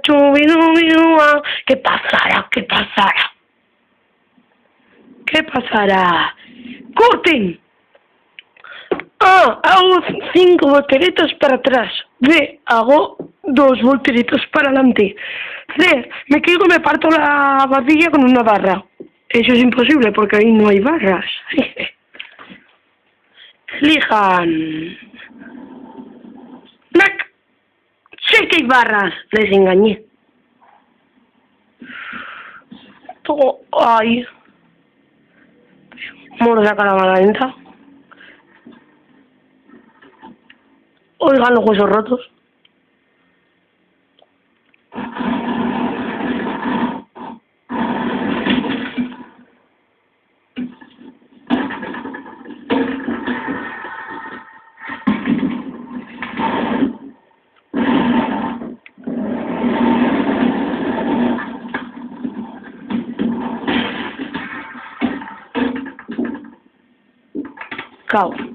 chubidubidua. ¿Qué pasará? ¿Qué pasará? ¿Qué pasará? ¡Corten! A, hago 5 volteretas para atrás. B, hago 2 volteretas para adelante. C, me caigo y me parto la barbilla con una barra. Eso es imposible porque ahí no hay barras. Elijan. ¡Mac! ¡Sí que hay barras! Les engañé. Todo ahí. Vamos a sacar la mala lenta. Oigan los huesos rotos. Cao.